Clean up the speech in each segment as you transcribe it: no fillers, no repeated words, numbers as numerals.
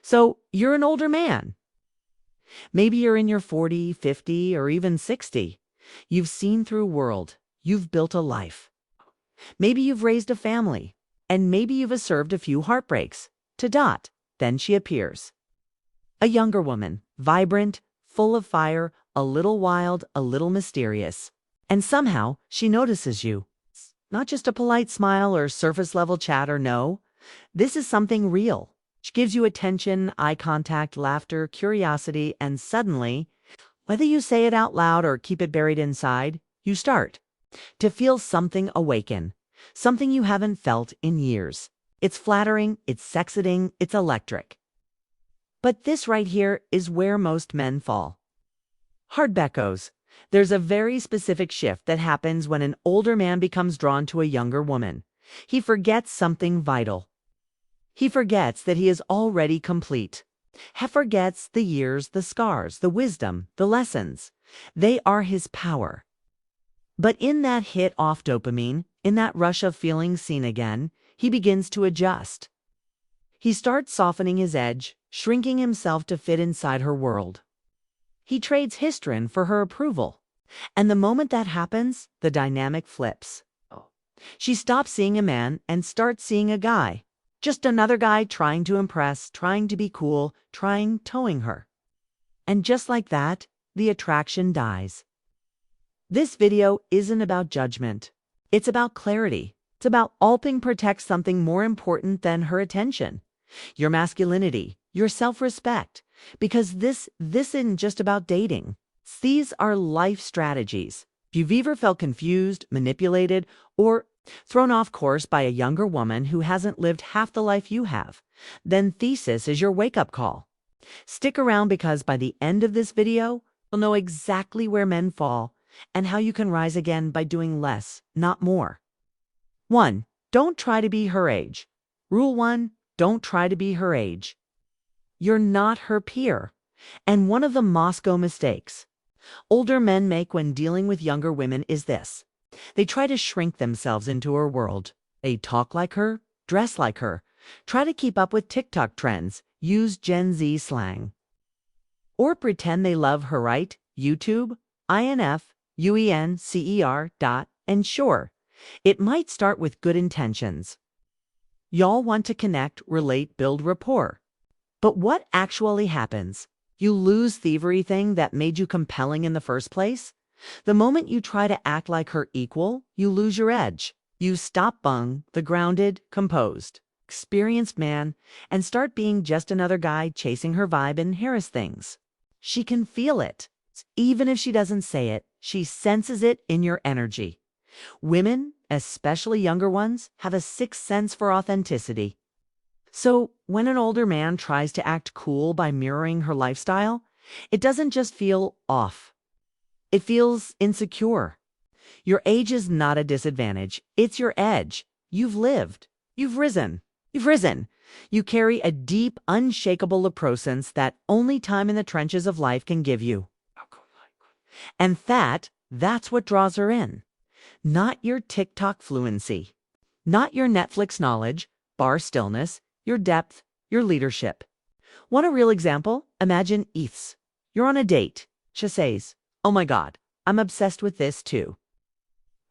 So you're an older man. Maybe you're in your 40, 50, or even 60. You've seen through world. You've built a life. Maybe you've raised a family. And maybe you've served a few heartbreaks. To dot. Then she appears. A younger woman, vibrant, full of fire, a little wild, a little mysterious. And somehow she notices you. Not just a polite smile or surface-level chatter, no. This is something real. She gives you attention, eye contact, laughter, curiosity, and suddenly, whether you say it out loud or keep it buried inside, you start to feel something awaken, something you haven't felt in years. It's flattering, it's sexing, it's electric. But this right here is where most men fall. Hard echoes. There's a very specific shift that happens when an older man becomes drawn to a younger woman. He forgets something vital. He forgets that he is already complete. He forgets the years, the scars, the wisdom, the lessons. They are his power. But in that hit off dopamine, in that rush of feeling seen again, he begins to adjust. He starts softening his edge, shrinking himself to fit inside her world. He trades history for her approval. And the moment that happens, the dynamic flips. She stops seeing a man and starts seeing a guy. Just another guy trying to impress, trying to be cool, towing her. And just like that, the attraction dies. This video isn't about judgment. It's about clarity. It's about helping protect something more important than her attention. Your masculinity, your self-respect. Because this isn't just about dating. These are life strategies. If you've ever felt confused, manipulated, or thrown off course by a younger woman who hasn't lived half the life you have, then Thesis is your wake-up call. Stick around because by the end of this video, you'll know exactly where men fall and how you can rise again by doing less, not more. 1. Don't try to be her age. Rule 1, don't try to be her age. You're not her peer. And one of the Moscow mistakes older men make when dealing with younger women is this. They try to shrink themselves into her world. They talk like her, dress like her, try to keep up with TikTok trends, use Gen Z slang. Or pretend they love her, right? YouTube, INF, UENCER, and sure, it might start with good intentions. Y'all want to connect, relate, build rapport. But what actually happens? You lose the everything that made you compelling in the first place. The moment you try to act like her equal, you lose your edge. You stop being the grounded, composed, experienced man and start being just another guy chasing her vibe and harass things. She can feel it. Even if she doesn't say it, she senses it in your energy. Women, especially younger ones, have a sixth sense for authenticity. So when an older man tries to act cool by mirroring her lifestyle, it doesn't just feel off. It feels insecure. Your age is not a disadvantage. It's your edge. You've lived. You've risen. You've risen. You carry a deep, unshakable presence that only time in the trenches of life can give you. And that's what draws her in. Not your TikTok fluency. Not your Netflix knowledge, bar stillness, your depth, your leadership. Want a real example? Imagine Eths. You're on a date. She says, "Oh my God, I'm obsessed with this too."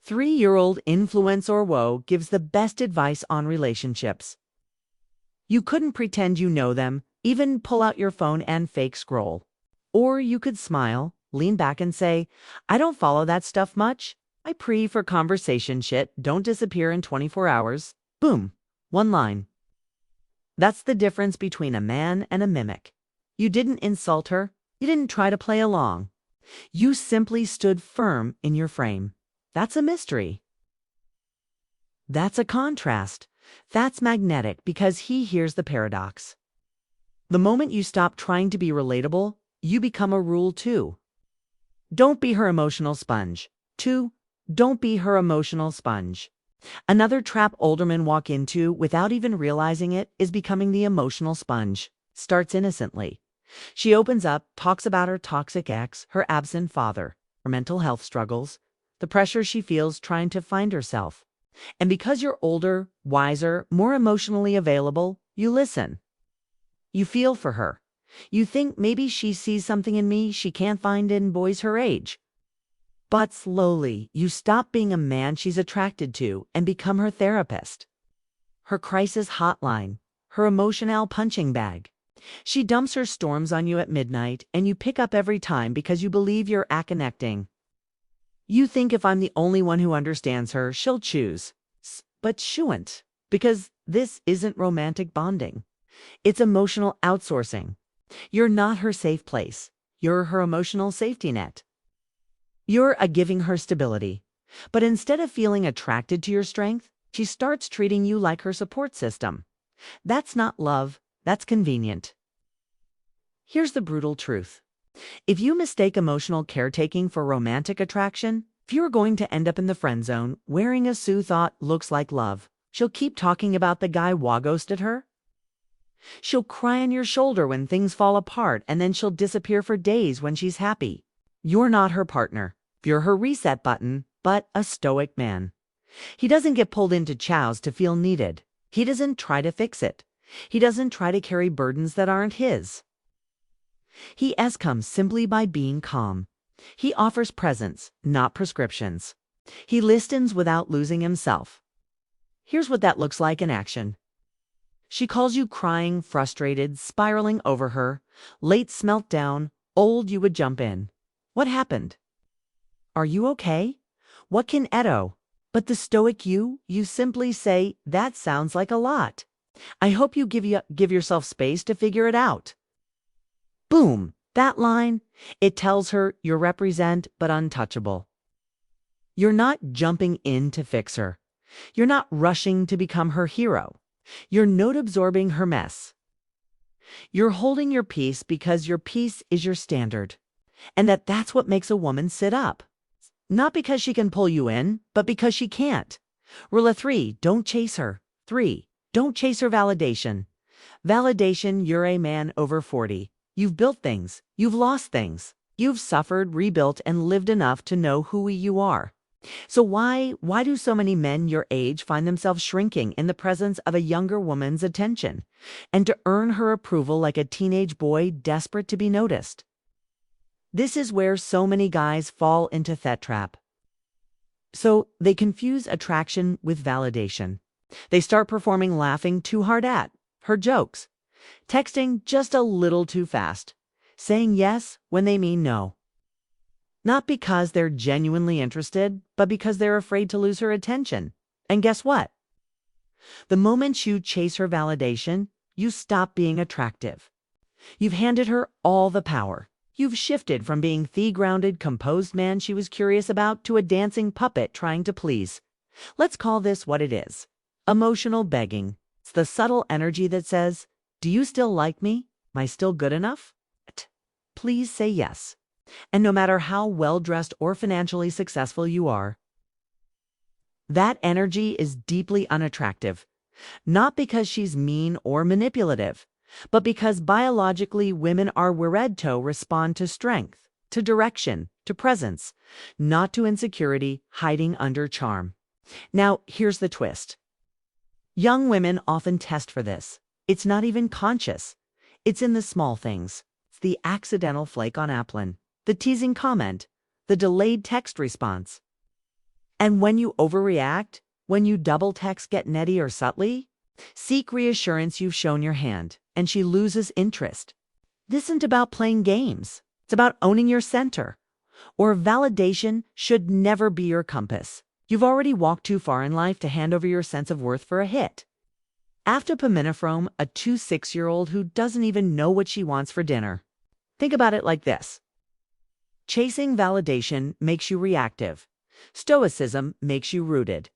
3-year-old influencer Woe gives the best advice on relationships. You couldn't pretend you know them, even pull out your phone and fake scroll. Or you could smile, lean back and say, "I don't follow that stuff much. I pre for conversation shit, don't disappear in 24 hours. Boom. One line. That's the difference between a man and a mimic. You didn't insult her. You didn't try to play along. You simply stood firm in your frame. That's a mystery. That's a contrast. That's magnetic because he hears the paradox. The moment you stop trying to be relatable, you become a rule too. Don't be her emotional sponge. 2. Don't be her emotional sponge. Another trap older men walk into without even realizing it is becoming the emotional sponge. Starts innocently. She opens up, talks about her toxic ex, her absent father, her mental health struggles, the pressure she feels trying to find herself. And because you're older, wiser, more emotionally available, you listen. You feel for her. You think maybe she sees something in me she can't find in boys her age. But slowly, you stop being a man she's attracted to and become her therapist, her crisis hotline, her emotional punching bag. She dumps her storms on you at midnight, and you pick up every time because you believe you're connecting. You think if I'm the only one who understands her, she'll choose. But she won't, because this isn't romantic bonding. It's emotional outsourcing. You're not her safe place. You're her emotional safety net. You're giving her stability. But instead of feeling attracted to your strength, she starts treating you like her support system. That's not love, that's convenient. Here's the brutal truth. If you mistake emotional caretaking for romantic attraction, if you're going to end up in the friend zone wearing a suit thought looks like love, she'll keep talking about the guy who ghosted her. She'll cry on your shoulder when things fall apart, and then she'll disappear for days when she's happy. You're not her partner. You're her reset button, but a stoic man. He doesn't get pulled into chows to feel needed. He doesn't try to fix it. He doesn't try to carry burdens that aren't his. He comes simply by being calm. He offers presence, not prescriptions. He listens without losing himself. Here's what that looks like in action. She calls you crying, frustrated, spiraling over her, late smelt down, old you would jump in. What happened? Are you okay? What can Edo? But the stoic you simply say, that sounds like a lot. I hope you give yourself space to figure it out. Boom, that line, it tells her you're represent but untouchable. You're not jumping in to fix her. You're not rushing to become her hero. You're note absorbing her mess. You're holding your peace because your peace is your standard. And that's what makes a woman sit up. Not because she can pull you in, but because she can't. Rule of 3, don't chase her. 3, don't chase her validation. Validation, you're a man over 40. You've built things. You've lost things. You've suffered, rebuilt, and lived enough to know who you are. So why do so many men your age find themselves shrinking in the presence of a younger woman's attention, and to earn her approval like a teenage boy desperate to be noticed? This is where so many guys fall into that trap. So they confuse attraction with validation. They start performing laughing too hard at her jokes, texting just a little too fast, saying yes when they mean no. Not because they're genuinely interested, but because they're afraid to lose her attention. And guess what? The moment you chase her validation, you stop being attractive. You've handed her all the power. You've shifted from being the grounded, composed man she was curious about to a dancing puppet trying to please. Let's call this what it is. Emotional begging. It's the subtle energy that says, do you still like me? Am I still good enough? Please say yes. And no matter how well-dressed or financially successful you are, that energy is deeply unattractive. Not because she's mean or manipulative, but because biologically women are wired to respond to strength, to direction, to presence, not to insecurity hiding under charm. Now, here's the twist. Young women often test for this. It's not even conscious. It's in the small things. It's the accidental flake on Applin, the teasing comment, the delayed text response. And when you overreact, when you double text get netty or subtly, seek reassurance you've shown your hand, and she loses interest. This isn't about playing games. It's about owning your center. Or validation should never be your compass. You've already walked too far in life to hand over your sense of worth for a hit. After Pominifrom, a 26-year-old who doesn't even know what she wants for dinner. Think about it like this. Chasing validation makes you reactive. Stoicism makes you rooted.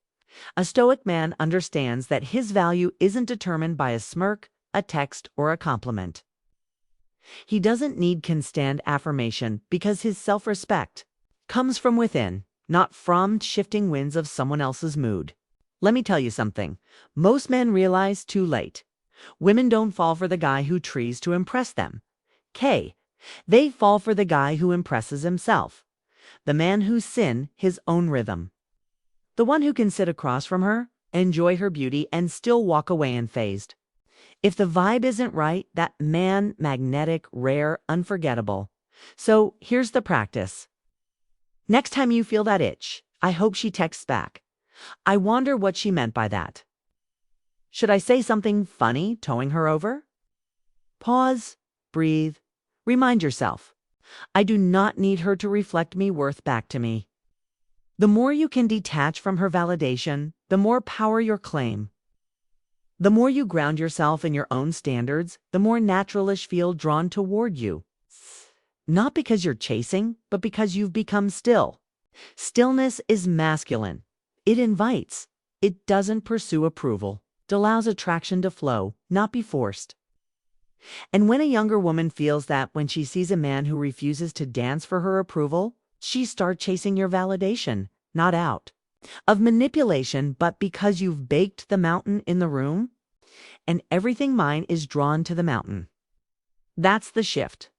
A stoic man understands that his value isn't determined by a smirk, a text, or a compliment. He doesn't need constant affirmation because his self-respect comes from within, not from shifting winds of someone else's mood. Let me tell you something. Most men realize too late. Women don't fall for the guy who tries to impress them. They fall for the guy who impresses himself. The man who's in his own rhythm. The one who can sit across from her, enjoy her beauty, and still walk away unfazed. If the vibe isn't right, that man, magnetic, rare, unforgettable. So here's the practice. Next time you feel that itch, I hope she texts back. I wonder what she meant by that. Should I say something funny, towing her over? Pause, breathe, remind yourself. I do not need her to reflect me worth back to me. The more you can detach from her validation, the more power your claim. The more you ground yourself in your own standards, the more naturalish feel drawn toward you. Not because you're chasing, but because you've become still. Stillness is masculine. It invites. It doesn't pursue approval. It allows attraction to flow, not be forced. And when a younger woman feels that when she sees a man who refuses to dance for her approval, she starts chasing your validation, not out of manipulation, but because you've baked the mountain in the room, and everything mine is drawn to the mountain. That's the shift.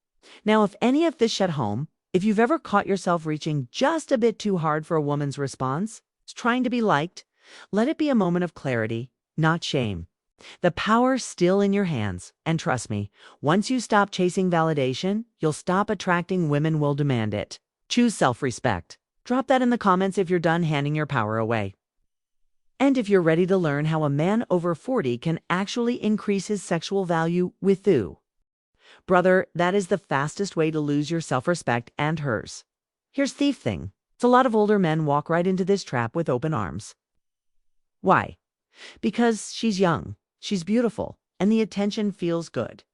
Now, if any of this hit home, if you've ever caught yourself reaching just a bit too hard for a woman's response, trying to be liked, let it be a moment of clarity, not shame. The power's still in your hands, and trust me, once you stop chasing validation, you'll stop attracting women who will demand it. Choose self-respect. Drop that in the comments if you're done handing your power away. And if you're ready to learn how a man over 40 can actually increase his sexual value with you. Brother, that is the fastest way to lose your self-respect and hers. Here's the thing. It's a lot of older men walk right into this trap with open arms. Why? Because she's young, she's beautiful, and the attention feels good.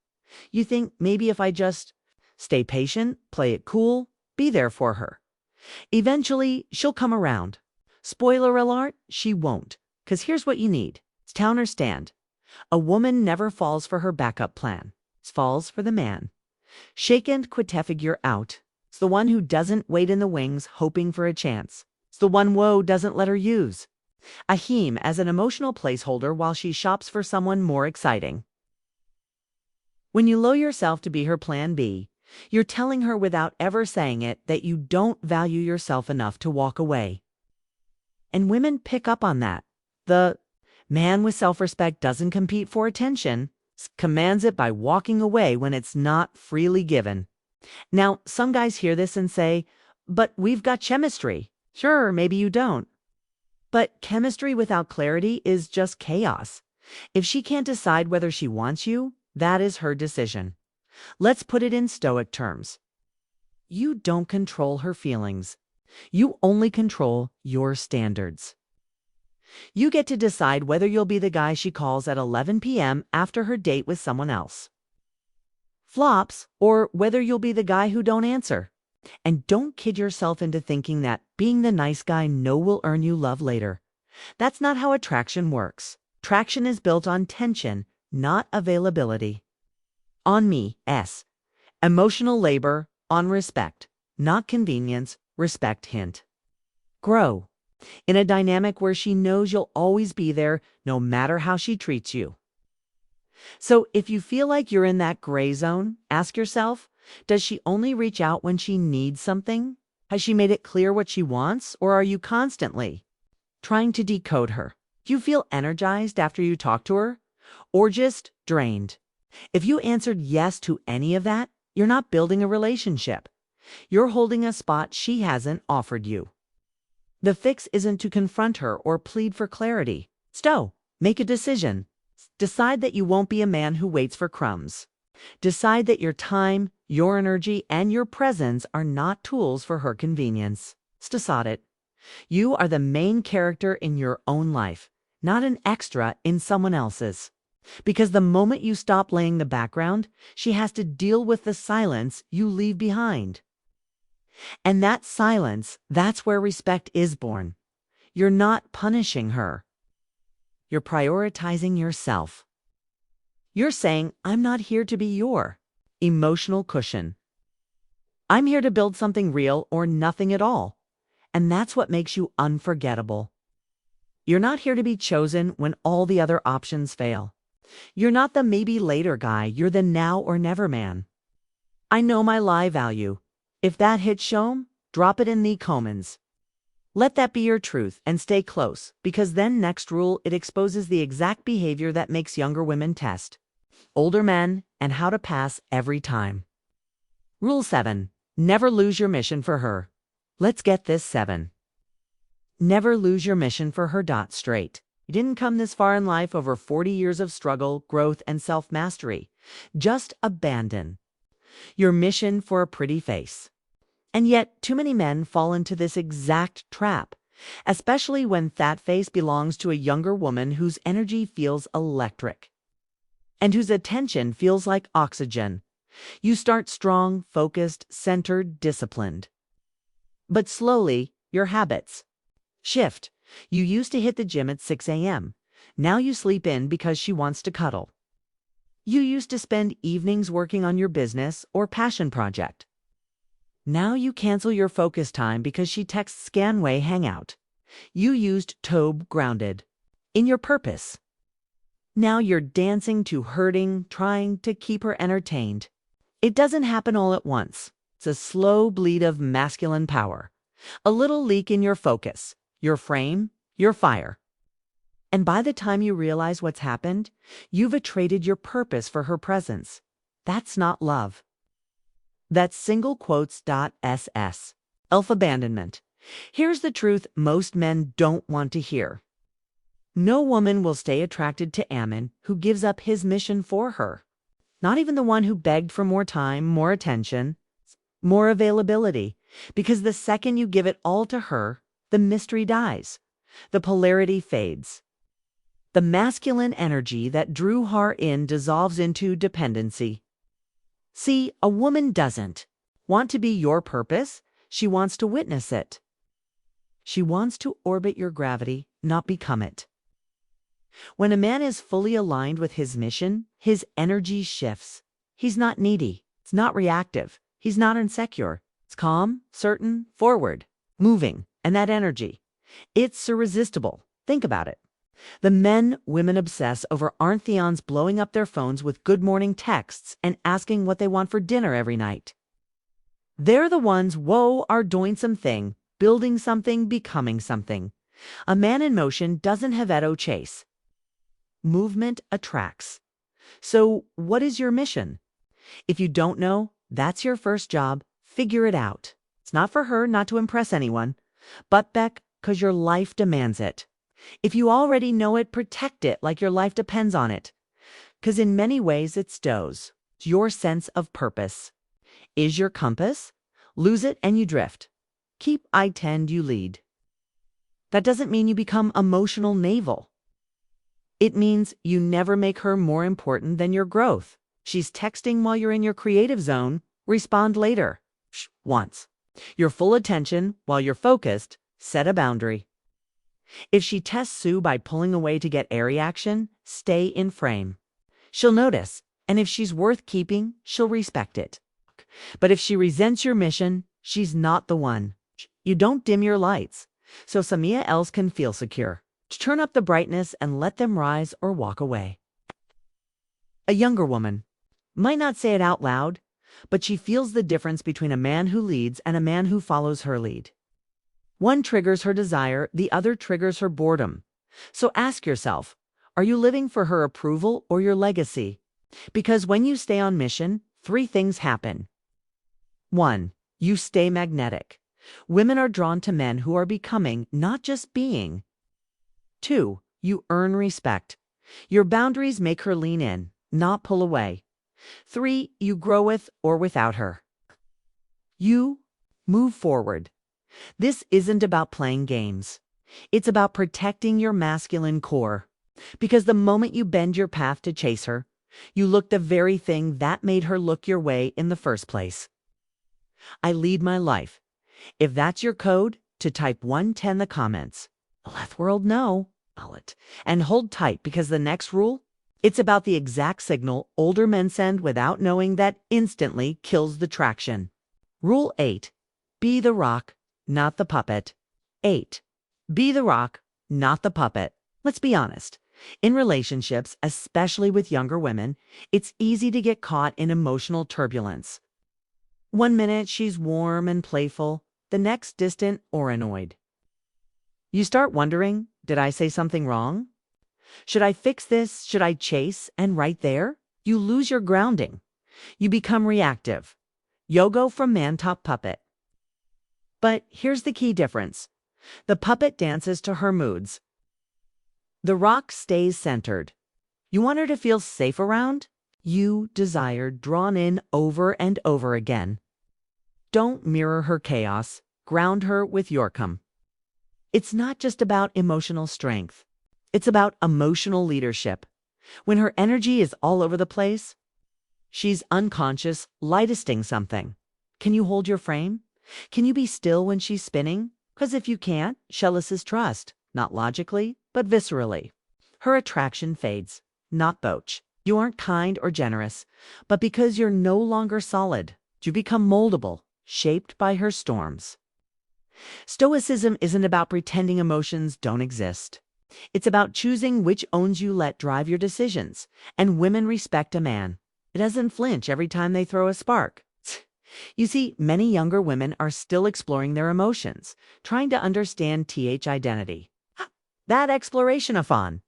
You think maybe if I just stay patient, play it cool, be there for her. Eventually, she'll come around. Spoiler alert, she won't. Because here's what you need. It's to understand. A woman never falls for her backup plan. It falls for the man. Shaken figure out. It's the one who doesn't wait in the wings hoping for a chance. It's the one woe doesn't let her use. A heme as an emotional placeholder while she shops for someone more exciting. When you lower yourself to be her plan B, you're telling her without ever saying it that you don't value yourself enough to walk away. And women pick up on that. The man with self-respect doesn't compete for attention, commands it by walking away when it's not freely given. Now, some guys hear this and say, but we've got chemistry. Sure, maybe you don't. But chemistry without clarity is just chaos. If she can't decide whether she wants you, that is her decision. Let's put it in Stoic terms. You don't control her feelings. You only control your standards. You get to decide whether you'll be the guy she calls at 11 p.m. after her date with someone else. Flops, or whether you'll be the guy who don't answer. And don't kid yourself into thinking that being the nice guy will earn you love later. That's not how attraction works. Attraction is built on tension, not availability. On me, S. Emotional labor, on respect, not convenience, respect hint. Grow. In a dynamic where she knows you'll always be there, no matter how she treats you. So if you feel like you're in that gray zone, ask yourself, does she only reach out when she needs something? Has she made it clear what she wants, or are you constantly trying to decode her? Do you feel energized after you talk to her, or just drained? If you answered yes to any of that, you're not building a relationship. You're holding a spot she hasn't offered you. The fix isn't to confront her or plead for clarity. Make a decision. Decide that you won't be a man who waits for crumbs. Decide that your time, your energy, and your presence are not tools for her convenience. Decide it. You are the main character in your own life, not an extra in someone else's. Because the moment you stop laying the background, she has to deal with the silence you leave behind. And that silence, that's where respect is born. You're not punishing her. You're prioritizing yourself. You're saying, I'm not here to be your emotional cushion. I'm here to build something real or nothing at all. And that's what makes you unforgettable. You're not here to be chosen when all the other options fail. You're not the maybe later guy, you're the now or never man. I know my lie value. If that hits home, drop it in the comments. Let that be your truth and stay close, because then next rule it exposes the exact behavior that makes younger women test. older men, and how to pass every time. Rule 7. Never lose your mission for her. Let's get this 7. Never lose your mission for her. Straight. You didn't come this far in life over 40 years of struggle, growth, and self-mastery. Just abandon your mission for a pretty face. And yet, too many men fall into this exact trap, especially when that face belongs to a younger woman whose energy feels electric and whose attention feels like oxygen. You start strong, focused, centered, disciplined. But slowly, your habits shift. You used to hit the gym at 6 a.m. Now you sleep in because she wants to cuddle. You used to spend evenings working on your business or passion project. Now you cancel your focus time because she texts Scanway Hangout. You used Tobe grounded in your purpose. Now you're dancing to hurting, trying to keep her entertained. It doesn't happen all at once. It's a slow bleed of masculine power. A little leak in your focus, your frame, your fire. And by the time you realize what's happened, you've traded your purpose for her presence. That's not love. That's single quotes .ss. Self-abandonment. Here's the truth most men don't want to hear. No woman will stay attracted to Ammon who gives up his mission for her. Not even the one who begged for more time, more attention, more availability. Because the second you give it all to her, the mystery dies. The polarity fades. The masculine energy that drew her in dissolves into dependency. See, a woman doesn't want to be your purpose. She wants to witness it. She wants to orbit your gravity, not become it. When a man is fully aligned with his mission, his energy shifts. He's not needy. It's not reactive. He's not insecure. It's calm, certain, forward, moving. And that energy, it's irresistible. Think about it. The men women obsess over aren't the ones blowing up their phones with good morning texts and asking what they want for dinner every night. They're the ones, are doing something, building something, becoming something. A man in motion doesn't have chase. Movement attracts. So what is your mission? If you don't know, that's your first job. Figure it out. It's not for her, not to impress anyone, but because your life demands it. If you already know it, protect it like your life depends on it. Because in many ways it's Stoic. It's your sense of purpose. Is your compass? Lose it and you drift. Keep I-10, you lead. That doesn't mean you become emotional navel. It means you never make her more important than your growth. She's texting while you're in your creative zone. Respond later. Once. Your full attention while you're focused. Set a boundary. If she tests Sue by pulling away to get a reaction, stay in frame. She'll notice, and if she's worth keeping, she'll respect it. But if she resents your mission, she's not the one. You don't dim your lights, so Samia else can feel secure. Turn up the brightness and let them rise or walk away. A younger woman might not say it out loud, but she feels the difference between a man who leads and a man who follows her lead. One triggers her desire, the other triggers her boredom. So ask yourself, are you living for her approval or your legacy? Because when you stay on mission, 3 things happen. 1. You stay magnetic. Women are drawn to men who are becoming, not just being. 2. You earn respect. Your boundaries make her lean in, not pull away. 3. You grow with or without her. You move forward. This isn't about playing games. It's about protecting your masculine core. Because the moment you bend your path to chase her, you look the very thing that made her look your way in the first place. I lead my life. If that's your code, to type 110 the comments. Let the world know. And hold tight because the next rule, it's about the exact signal older men send without knowing that instantly kills the traction. Rule 8. Be the rock, not the puppet. 8. Be the rock, not the puppet. Let's be honest. In relationships, especially with younger women, it's easy to get caught in emotional turbulence. One minute she's warm and playful, the next distant or annoyed. You start wondering, did I say something wrong? Should I fix this? Should I chase? And right there, You lose your grounding. You become reactive. Yogo from man-top puppet. But here's the key difference. The puppet dances to her moods. The rock stays centered. You want her to feel safe around? You desire drawn in over and over again. Don't mirror her chaos. Ground her with your calm. It's not just about emotional strength. It's about emotional leadership. When her energy is all over the place, she's unconscious, lightesting something. Can you hold your frame? Can you be still when she's spinning? Because if you can't, she'll lose trust, not logically, but viscerally. Her attraction fades, not boach. You aren't kind or generous, but because you're no longer solid, you become moldable, shaped by her storms. Stoicism isn't about pretending emotions don't exist. It's about choosing which owns you let drive your decisions, and women respect a man. It doesn't flinch every time they throw a spark. You see, many younger women are still exploring their emotions, trying to understand identity. That exploration-a-thon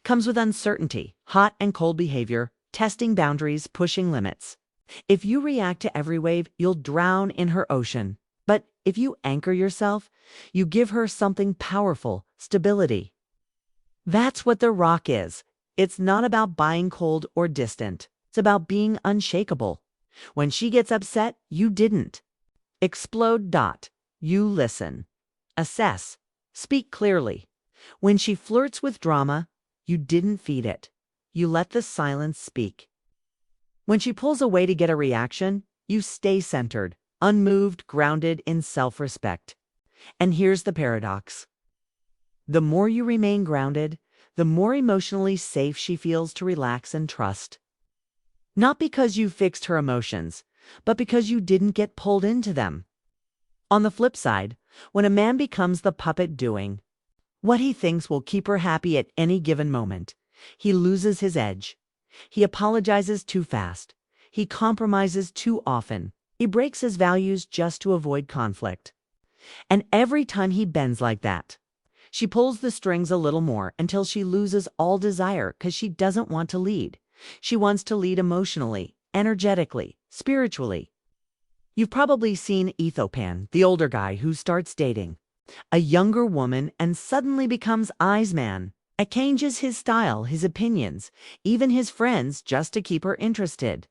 comes with uncertainty, hot and cold behavior, testing boundaries, pushing limits. If you react to every wave, you'll drown in her ocean. But if you anchor yourself, you give her something powerful, stability. That's what the rock is. It's not about being cold or distant. It's about being unshakable. When she gets upset, you didn't. Explode. You listen. Assess. Speak clearly. When she flirts with drama, you didn't feed it. You let the silence speak. When she pulls away to get a reaction, you stay centered, unmoved, grounded in self-respect. And here's the paradox. The more you remain grounded, the more emotionally safe she feels to relax and trust. Not because you fixed her emotions, but because you didn't get pulled into them. On the flip side, when a man becomes the puppet doing what he thinks will keep her happy at any given moment, he loses his edge. He apologizes too fast. He compromises too often. He breaks his values just to avoid conflict. And every time he bends like that, she pulls the strings a little more until she loses all desire because she doesn't want to lead. She wants to lead emotionally, energetically, spiritually. You've probably seen Ethopan, the older guy who starts dating a younger woman and suddenly becomes I's man. It changes his style, his opinions, even his friends just to keep her interested.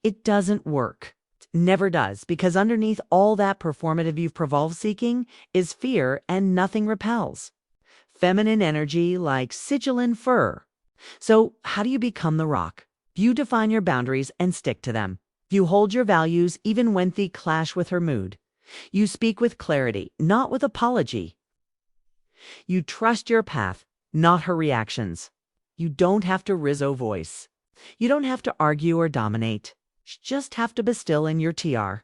It doesn't work. It never does, because underneath all that performative youth seeking is fear, and nothing repels. Feminine energy like sigillin fur. So how do you become the rock? You define your boundaries and stick to them. You hold your values even when they clash with her mood. You speak with clarity, not with apology. You trust your path, not her reactions. You don't have to Rizzo voice. You don't have to argue or dominate. You just have to be still in your TR.